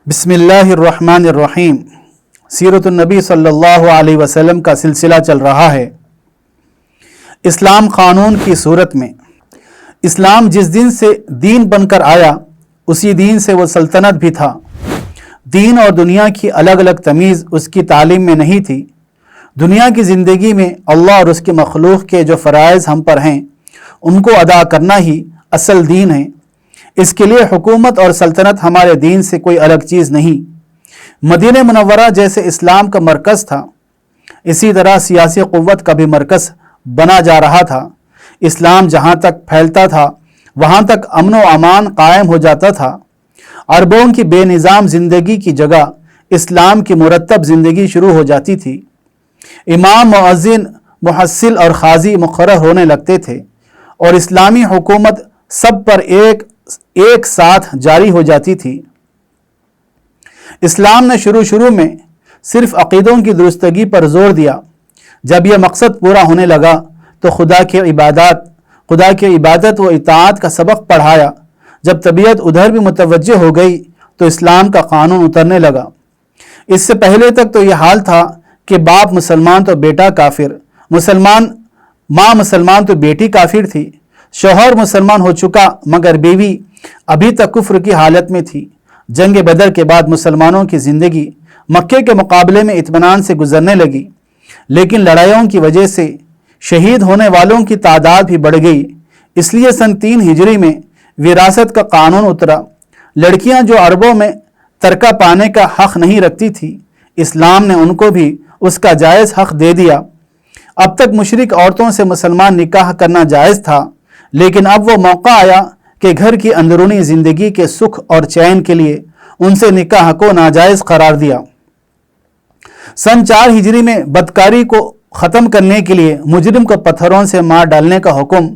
بسم اللہ الرحمن الرحیم۔ سیرت النبی صلی اللہ علیہ وسلم کا سلسلہ چل رہا ہے۔ اسلام قانون کی صورت میں اسلام جس دن سے دین بن کر آیا اسی دین سے وہ سلطنت بھی تھا۔ دین اور دنیا کی الگ الگ تمیز اس کی تعلیم میں نہیں تھی۔ دنیا کی زندگی میں اللہ اور اس کے مخلوق کے جو فرائض ہم پر ہیں ان کو ادا کرنا ہی اصل دین ہے۔ اس کے لیے حکومت اور سلطنت ہمارے دین سے کوئی الگ چیز نہیں۔ مدینہ منورہ جیسے اسلام کا مرکز تھا، اسی طرح سیاسی قوت کا بھی مرکز بنا جا رہا تھا۔ اسلام جہاں تک پھیلتا تھا وہاں تک امن و امان قائم ہو جاتا تھا۔ عربوں کی بے نظام زندگی کی جگہ اسلام کی مرتب زندگی شروع ہو جاتی تھی۔ امام، مؤذن، محصل اور قاضی مقرر ہونے لگتے تھے اور اسلامی حکومت سب پر ایک ساتھ جاری ہو جاتی تھی۔ اسلام نے شروع میں صرف عقیدوں کی درستگی پر زور دیا۔ جب یہ مقصد پورا ہونے لگا تو خدا کی عبادت و اطاعت کا سبق پڑھایا۔ جب طبیعت ادھر بھی متوجہ ہو گئی تو اسلام کا قانون اترنے لگا۔ اس سے پہلے تک تو یہ حال تھا کہ باپ مسلمان تو بیٹا کافر، ماں مسلمان تو بیٹی کافر تھی، شوہر مسلمان ہو چکا مگر بیوی ابھی تک کفر کی حالت میں تھی۔ جنگ بدر کے بعد مسلمانوں کی زندگی مکے کے مقابلے میں اطمینان سے گزرنے لگی، لیکن لڑائیوں کی وجہ سے شہید ہونے والوں کی تعداد بھی بڑھ گئی۔ اس لیے سن 3 ہجری میں وراثت کا قانون اترا۔ لڑکیاں جو عربوں میں ترکہ پانے کا حق نہیں رکھتی تھی، اسلام نے ان کو بھی اس کا جائز حق دے دیا۔ اب تک مشرک عورتوں سے مسلمان نکاح کرنا جائز تھا، لیکن اب وہ موقع آیا کہ گھر کی اندرونی زندگی کے سکھ اور چین کے لیے ان سے نکاح کو ناجائز قرار دیا۔ سن 4 ہجری میں بدکاری کو ختم کرنے کے لیے مجرم کو پتھروں سے مار ڈالنے کا حکم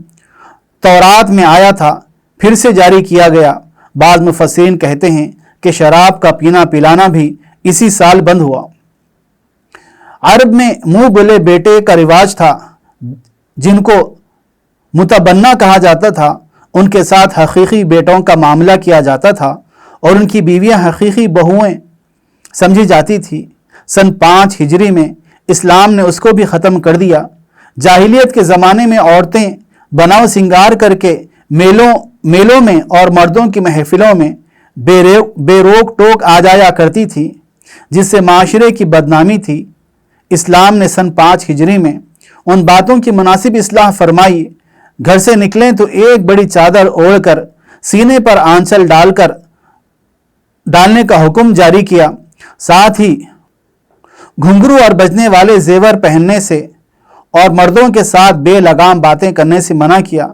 تورات میں آیا تھا، پھر سے جاری کیا گیا۔ بعض مفسرین کہتے ہیں کہ شراب کا پینا پلانا بھی اسی سال بند ہوا۔ عرب میں منہ بولے بیٹے کا رواج تھا۔ جن کو متبنہ کہا جاتا تھا ان کے ساتھ حقیقی بیٹوں کا معاملہ کیا جاتا تھا اور ان کی بیویاں حقیقی بہویں سمجھی جاتی تھی۔ سن 5 ہجری میں اسلام نے اس کو بھی ختم کر دیا۔ جاہلیت کے زمانے میں عورتیں بناؤ سنگار کر کے میلوں میں اور مردوں کی محفلوں میں بے روک ٹوک آ جایا کرتی تھی، جس سے معاشرے کی بدنامی تھی۔ اسلام نے سن 5 ہجری میں ان باتوں کی مناسب اصلاح فرمائی۔ گھر سے نکلیں تو ایک بڑی چادر اوڑھ کر سینے پر آنچل ڈالنے کا حکم جاری کیا، ساتھ ہی گھنگرو اور بجنے والے زیور پہننے سے اور مردوں کے ساتھ بے لگام باتیں کرنے سے منع کیا۔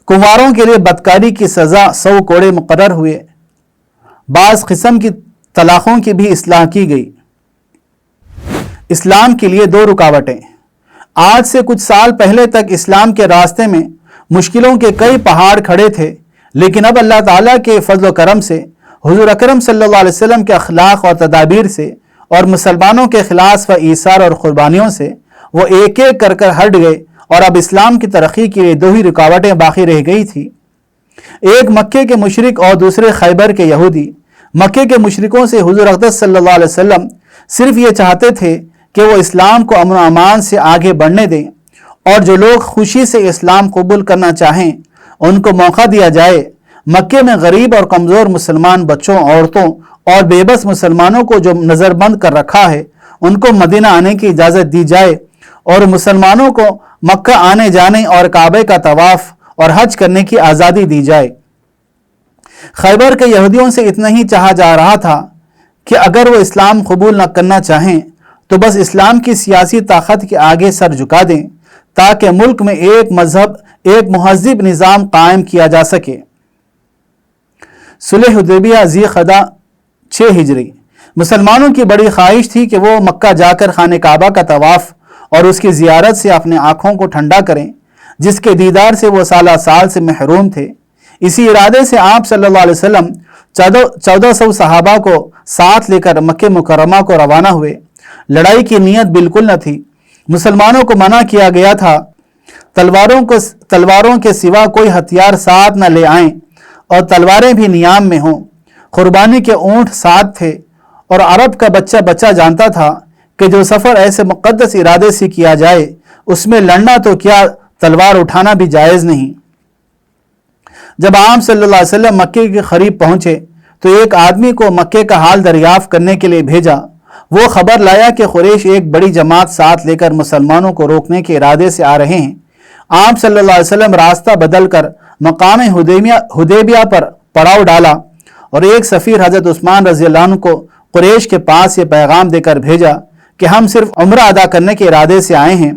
کنواروں کے لیے بدکاری کی سزا 100 کوڑے مقرر ہوئے۔ بعض قسم کی طلاقوں کی بھی اصلاح کی گئی۔ اسلام کے لیے 2 رکاوٹیں۔ آج سے کچھ سال پہلے تک اسلام کے راستے میں مشکلوں کے کئی پہاڑ کھڑے تھے، لیکن اب اللہ تعالیٰ کے فضل و کرم سے، حضور اکرم صلی اللہ علیہ وسلم کے اخلاق اور تدابیر سے اور مسلمانوں کے اخلاص و ایثار اور قربانیوں سے وہ ایک ایک کر ہٹ گئے اور اب اسلام کی ترقی کے لیے 2 ہی رکاوٹیں باقی رہ گئی تھی۔ ایک مکے کے مشرک اور دوسرے خیبر کے یہودی۔ مکے کے مشرکوں سے حضور اقدس صلی اللہ علیہ وسلم صرف یہ چاہتے تھے کہ وہ اسلام کو امن و امان سے آگے بڑھنے دیں اور جو لوگ خوشی سے اسلام قبول کرنا چاہیں ان کو موقع دیا جائے۔ مکے میں غریب اور کمزور مسلمان بچوں، عورتوں اور بے بس مسلمانوں کو جو نظر بند کر رکھا ہے ان کو مدینہ آنے کی اجازت دی جائے اور مسلمانوں کو مکہ آنے جانے اور کعبے کا طواف اور حج کرنے کی آزادی دی جائے۔ خیبر کے یہودیوں سے اتنا ہی چاہا جا رہا تھا کہ اگر وہ اسلام قبول نہ کرنا چاہیں تو بس اسلام کی سیاسی طاقت کے آگے سر جھکا دیں تاکہ ملک میں ایک مہذب نظام قائم کیا جا سکے۔ صلح حدیبیہ ذی قعدہ 6 ہجری۔ مسلمانوں کی بڑی خواہش تھی کہ وہ مکہ جا کر خانہ کعبہ کا طواف اور اس کی زیارت سے اپنے آنکھوں کو ٹھنڈا کریں، جس کے دیدار سے وہ سالہ سال سے محروم تھے۔ اسی ارادے سے آپ صلی اللہ علیہ وسلم 1400 صحابہ کو ساتھ لے کر مکہ مکرمہ کو روانہ ہوئے۔ لڑائی کی نیت بالکل نہ تھی۔ مسلمانوں کو منع کیا گیا تھا تلواروں کے سوا کوئی ہتھیار ساتھ نہ لے آئیں اور تلواریں بھی نیام میں ہوں۔ قربانی کے اونٹ ساتھ تھے اور عرب کا بچہ بچہ جانتا تھا کہ جو سفر ایسے مقدس ارادے سے کیا جائے اس میں لڑنا تو کیا تلوار اٹھانا بھی جائز نہیں۔ جب عام صلی اللہ علیہ وسلم مکے کے قریب پہنچے تو ایک آدمی کو مکے کا حال دریافت کرنے کے لیے بھیجا۔ وہ خبر لایا کہ قریش ایک بڑی جماعت ساتھ لے کر مسلمانوں کو روکنے کے ارادے سے آ رہے ہیں۔ عام صلی اللہ علیہ وسلم راستہ بدل کر مقام حدیبیہ پر پڑاؤ ڈالا اور ایک سفیر حضرت عثمان رضی اللہ عنہ کو قریش کے پاس یہ پیغام دے کر بھیجا کہ ہم صرف عمرہ ادا کرنے کے ارادے سے آئے ہیں،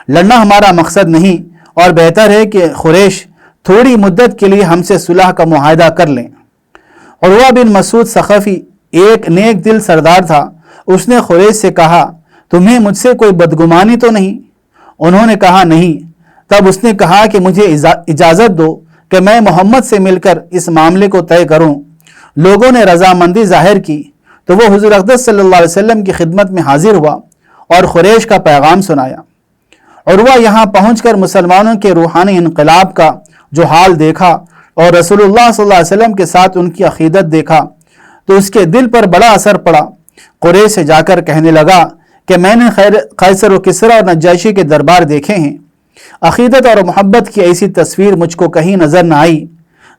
لڑنا ہمارا مقصد نہیں، اور بہتر ہے کہ قریش تھوڑی مدت کے لیے ہم سے صلح کا معاہدہ کر لیں۔ عروہ بن مسعود ثقفی ایک نیک دل سردار تھا۔ اس نے قریش سے کہا تمہیں مجھ سے کوئی بدگمانی تو نہیں؟ انہوں نے کہا نہیں۔ تب اس نے کہا کہ مجھے اجازت دو کہ میں محمد سے مل کر اس معاملے کو طے کروں۔ لوگوں نے رضامندی ظاہر کی تو وہ حضور اقدس صلی اللہ علیہ وسلم کی خدمت میں حاضر ہوا اور قریش کا پیغام سنایا۔ عروہ یہاں پہنچ کر مسلمانوں کے روحانی انقلاب کا جو حال دیکھا اور رسول اللہ صلی اللہ علیہ وسلم کے ساتھ ان کی عقیدت دیکھا تو اس کے دل پر بڑا اثر پڑا۔ قریش سے جا کر کہنے لگا کہ میں نے قیصر و کسریٰ اور نجاشی کے دربار دیکھے ہیں، عقیدت اور محبت کی ایسی تصویر مجھ کو کہیں نظر نہ آئی۔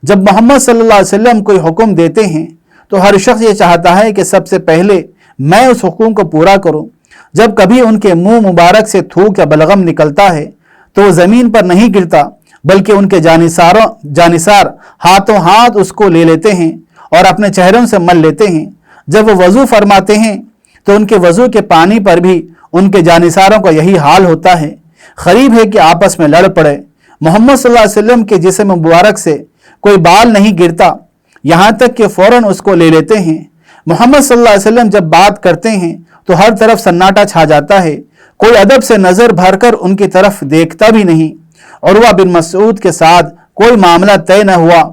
جب محمد صلی اللہ علیہ وسلم کوئی حکم دیتے ہیں تو ہر شخص یہ چاہتا ہے کہ سب سے پہلے میں اس حکم کو پورا کروں۔ جب کبھی ان کے منہ مبارک سے تھوک یا بلغم نکلتا ہے تو وہ زمین پر نہیں گرتا بلکہ ان کے جانثار ہاتھوں ہاتھ اس کو لے لیتے ہیں اور اپنے چہروں سے مل لیتے ہیں۔ جب وہ وضو فرماتے ہیں تو ان کے وضو کے پانی پر بھی ان کے جانثاروں کا یہی حال ہوتا ہے۔ قریب ہے کہ آپس میں لڑ پڑے۔ محمد صلی اللہ علیہ وسلم کے جسم مبارک سے کوئی بال نہیں گرتا، یہاں تک کہ فوراً اس کو لے لیتے ہیں۔ محمد صلی اللہ علیہ وسلم جب بات کرتے ہیں تو ہر طرف سناٹا چھا جاتا ہے، کوئی ادب سے نظر بھر کر ان کی طرف دیکھتا بھی نہیں۔ عروہ بن مسعود کے ساتھ کوئی معاملہ طے نہ ہوا۔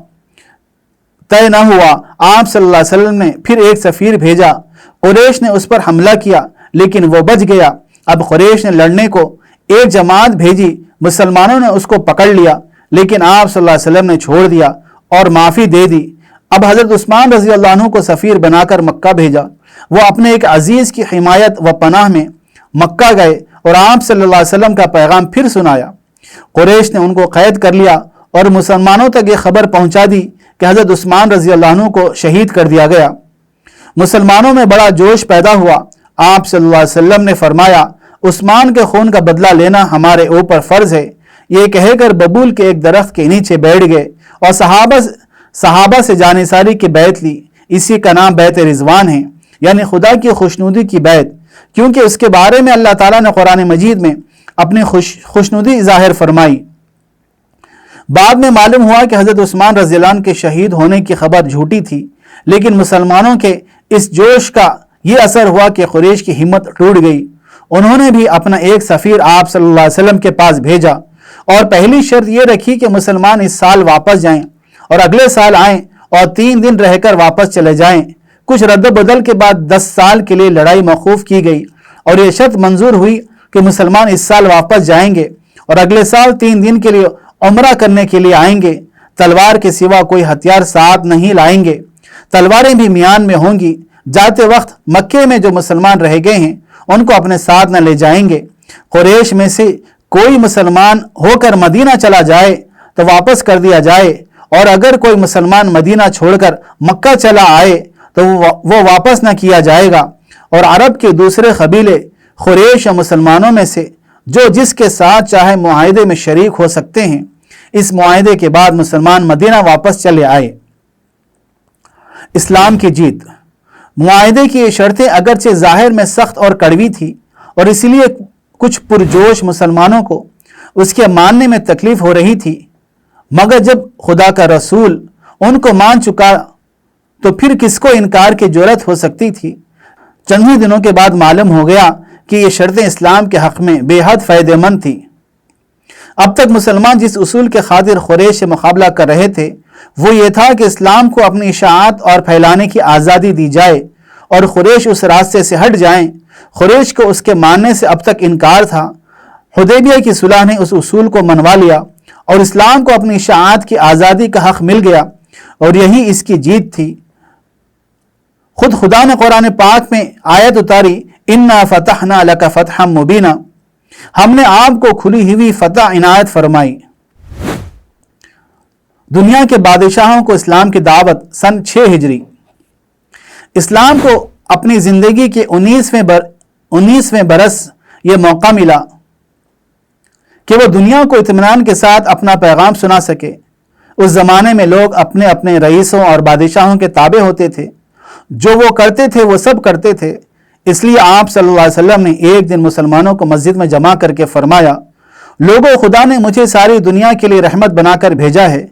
آپ صلی اللہ علیہ وسلم نے پھر ایک سفیر بھیجا۔ قریش نے اس پر حملہ کیا لیکن وہ بچ گیا۔ اب قریش نے لڑنے کو ایک جماعت بھیجی، مسلمانوں نے اس کو پکڑ لیا لیکن آپ صلی اللہ علیہ وسلم نے چھوڑ دیا اور معافی دے دی۔ اب حضرت عثمان رضی اللہ عنہ کو سفیر بنا کر مکہ بھیجا۔ وہ اپنے ایک عزیز کی حمایت و پناہ میں مکہ گئے اور آپ صلی اللہ علیہ وسلم کا پیغام پھر سنایا۔ قریش نے ان کو قید کر لیا اور مسلمانوں تک یہ خبر پہنچا دی کہ حضرت عثمان رضی اللہ عنہ کو شہید کر دیا گیا۔ مسلمانوں میں بڑا جوش پیدا ہوا۔ آپ صلی اللہ علیہ وسلم نے فرمایا عثمان کے خون کا بدلہ لینا ہمارے اوپر فرض ہے۔ یہ کہہ کر ببول کے ایک درخت کے نیچے بیٹھ گئے اور صحابہ سے جانثاری کی بیعت لی۔ اسی کا نام بیعت رضوان ہے، یعنی خدا کی خوشنودی کی بیعت، کیونکہ اس کے بارے میں اللہ تعالیٰ نے قرآن مجید میں اپنی خوشنودی ظاہر فرمائی۔ بعد میں معلوم ہوا کہ حضرت عثمان رضی اللہ عنہ کے شہید ہونے کی خبر جھوٹی تھی، لیکن مسلمانوں کے اس جوش کا یہ اثر ہوا کہ قریش کی ہمت ٹوٹ گئی۔ انہوں نے بھی اپنا ایک سفیر آپ صلی اللہ علیہ وسلم کے پاس بھیجا اور پہلی شرط یہ رکھی کہ مسلمان اس سال واپس جائیں اور اگلے سال آئیں اور 3 دن رہ کر واپس چلے جائیں۔ کچھ رد و بدل کے بعد 10 سال کے لیے لڑائی موقوف کی گئی اور یہ شرط منظور ہوئی کہ مسلمان اس سال واپس جائیں گے اور اگلے سال 3 دن کے لیے عمرہ کرنے کے لیے آئیں گے۔ تلوار کے سوا کوئی ہتھیار ساتھ نہیں لائیں گے، تلواریں بھی میان میں ہوں گی۔ جاتے وقت مکے میں جو مسلمان رہ گئے ہیں ان کو اپنے ساتھ نہ لے جائیں گے۔ قریش میں سے کوئی مسلمان ہو کر مدینہ چلا جائے تو واپس کر دیا جائے، اور اگر کوئی مسلمان مدینہ چھوڑ کر مکہ چلا آئے تو وہ واپس نہ کیا جائے گا۔ اور عرب کے دوسرے قبیلے قریش یا مسلمانوں میں سے جو جس کے ساتھ چاہے معاہدے میں شریک ہو سکتے ہیں۔ اس معاہدے کے بعد مسلمان مدینہ واپس چلے آئے۔ اسلام کی جیت۔ معاہدے کی یہ شرطیں اگرچہ ظاہر میں سخت اور کڑوی تھی اور اسی لیے کچھ پرجوش مسلمانوں کو اس کے ماننے میں تکلیف ہو رہی تھی، مگر جب خدا کا رسول ان کو مان چکا تو پھر کس کو انکار کی جرأت ہو سکتی تھی۔ چند ہی دنوں کے بعد معلوم ہو گیا کہ یہ شرطیں اسلام کے حق میں بے حد فائدہ مند تھی۔ اب تک مسلمان جس اصول کے خاطر قریش سے مقابلہ کر رہے تھے وہ یہ تھا کہ اسلام کو اپنی اشاعت اور پھیلانے کی آزادی دی جائے اور قریش اس راستے سے ہٹ جائیں۔ قریش کو اس کے ماننے سے اب تک انکار تھا۔ حدیبیہ کی صلح نے اس اصول کو منوا لیا اور اسلام کو اپنی اشاعت کی آزادی کا حق مل گیا، اور یہی اس کی جیت تھی۔ خود خدا نے قرآن پاک میں آیت اتاری، انا فتحنا لک فتحا مبینا، ہم نے آپ کو کھلی ہوئی فتح عنایت فرمائی۔ دنیا کے بادشاہوں کو اسلام کی دعوت سن 6 ہجری۔ اسلام کو اپنی زندگی کے 19ویں برس یہ موقع ملا کہ وہ دنیا کو اطمینان کے ساتھ اپنا پیغام سنا سکے۔ اس زمانے میں لوگ اپنے اپنے رئیسوں اور بادشاہوں کے تابع ہوتے تھے، جو وہ کرتے تھے وہ سب کرتے تھے۔ اس لیے آپ صلی اللہ علیہ وسلم نے ایک دن مسلمانوں کو مسجد میں جمع کر کے فرمایا، لوگوں، خدا نے مجھے ساری دنیا کے لیے رحمت بنا کر بھیجا ہے۔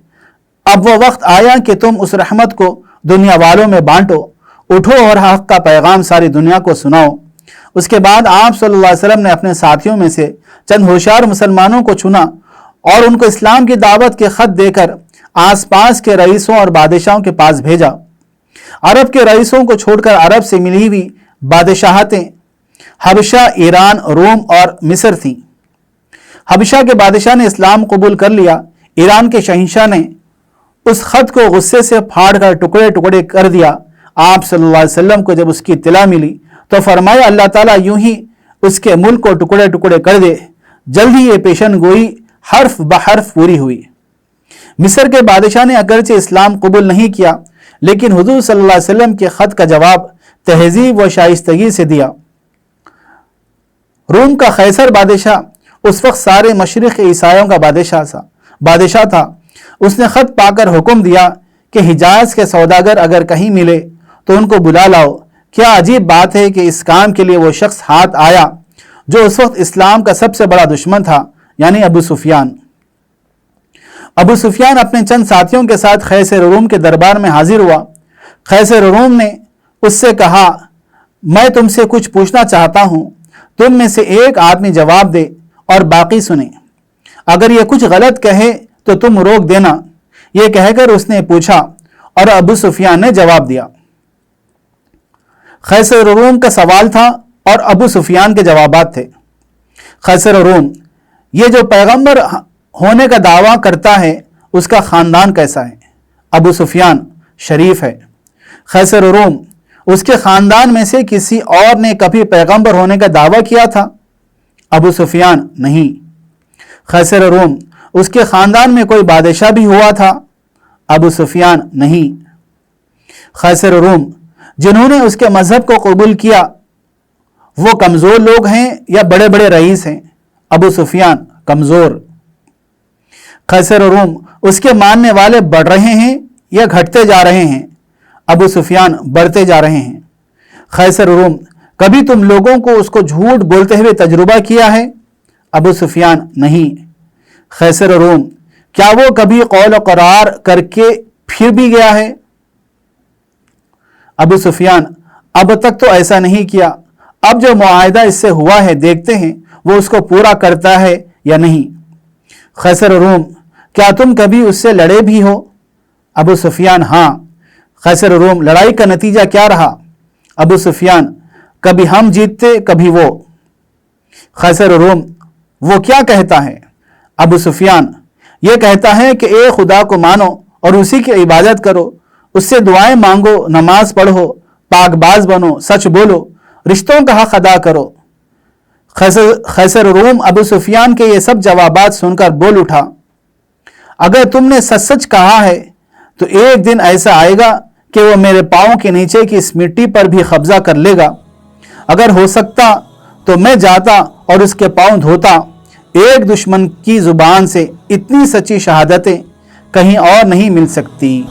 اب وہ وقت آیا کہ تم اس رحمت کو دنیا والوں میں بانٹو، اٹھو اور حق کا پیغام ساری دنیا کو سناؤ۔ اس کے بعد آپ صلی اللہ علیہ وسلم نے اپنے ساتھیوں میں سے چند ہوشیار مسلمانوں کو چنا اور ان کو اسلام کی دعوت کے خط دے کر آس پاس کے رئیسوں اور بادشاہوں کے پاس بھیجا۔ عرب کے رئیسوں کو چھوڑ کر عرب سے ملی ہوئی بادشاہتیں حبشہ، ایران، روم اور مصر تھیں۔ حبشہ کے بادشاہ نے اسلام قبول کر لیا۔ ایران کے شہنشاہ نے اس خط کو غصے سے پھاڑ کر ٹکڑے ٹکڑے کر دیا۔ آپ صلی اللہ علیہ وسلم کو جب اس کی اطلاع ملی تو فرمایا، اللہ تعالیٰ یوں ہی اس کے ملک کو ٹکڑے ٹکڑے کر دے۔ جلد ہی یہ پیشن گوئی حرف بحرف پوری ہوئی۔ مصر کے بادشاہ نے اگرچہ اسلام قبول نہیں کیا، لیکن حضور صلی اللہ علیہ وسلم کے خط کا جواب تہذیب و شائستگی سے دیا۔ روم کا قیصر بادشاہ اس وقت سارے مشرق عیسائیوں کا بادشاہ تھا۔ اس نے خط پا کر حکم دیا کہ حجاز کے سوداگر اگر کہیں ملے تو ان کو بلا لاؤ۔ کیا عجیب بات ہے کہ اس کام کے لیے وہ شخص ہاتھ آیا جو اس وقت اسلام کا سب سے بڑا دشمن تھا، یعنی ابو سفیان۔ ابو سفیان اپنے چند ساتھیوں کے ساتھ قیصر روم کے دربار میں حاضر ہوا۔ قیصر روم نے اس سے کہا، میں تم سے کچھ پوچھنا چاہتا ہوں، تم میں سے ایک آدمی جواب دے اور باقی سنیں۔ اگر یہ کچھ غلط کہے تو تم روک دینا۔ یہ کہہ کر اس نے پوچھا اور ابو سفیان نے جواب دیا۔ قیصر روم کا سوال تھا اور ابو سفیان کے جوابات تھے۔ قیصر روم، یہ جو پیغمبر ہونے کا دعویٰ کرتا ہے اس کا خاندان کیسا ہے؟ ابو سفیان، شریف ہے۔ قیصر روم، اس کے خاندان میں سے کسی اور نے کبھی پیغمبر ہونے کا دعویٰ کیا تھا؟ ابو سفیان، نہیں۔ قیصر روم، اس کے خاندان میں کوئی بادشاہ بھی ہوا تھا؟ ابو سفیان، نہیں۔ قیصر روم، جنہوں نے اس کے مذہب کو قبول کیا وہ کمزور لوگ ہیں یا بڑے بڑے رئیس ہیں؟ ابو سفیان، کمزور۔ قیصر روم، اس کے ماننے والے بڑھ رہے ہیں یا گھٹتے جا رہے ہیں؟ ابو سفیان، بڑھتے جا رہے ہیں۔ قیصر روم، کبھی تم لوگوں کو اس کو جھوٹ بولتے ہوئے تجربہ کیا ہے؟ ابو سفیان، نہیں۔ قیصر روم، کیا وہ کبھی قول و قرار کر کے پھر بھی گیا ہے؟ ابو سفیان، اب تک تو ایسا نہیں کیا۔ اب جو معاہدہ اس سے ہوا ہے دیکھتے ہیں وہ اس کو پورا کرتا ہے یا نہیں۔ قیصر روم، کیا تم کبھی اس سے لڑے بھی ہو؟ ابو سفیان، ہاں۔ قیصر روم، لڑائی کا نتیجہ کیا رہا؟ ابو سفیان، کبھی ہم جیتتے کبھی وہ۔ قیصر روم، وہ کیا کہتا ہے؟ ابو سفیان، یہ کہتا ہے کہ اے خدا کو مانو اور اسی کی عبادت کرو، اس سے دعائیں مانگو، نماز پڑھو، پاک باز بنو، سچ بولو، رشتوں کا حق ادا کرو۔ قیصر روم ابو سفیان کے یہ سب جوابات سن کر بول اٹھا، اگر تم نے سچ سچ کہا ہے تو ایک دن ایسا آئے گا کہ وہ میرے پاؤں کے نیچے کی اس مٹی پر بھی قبضہ کر لے گا۔ اگر ہو سکتا تو میں جاتا اور اس کے پاؤں دھوتا۔ ایک دشمن کی زبان سے اتنی سچی شہادتیں کہیں اور نہیں مل سکتی۔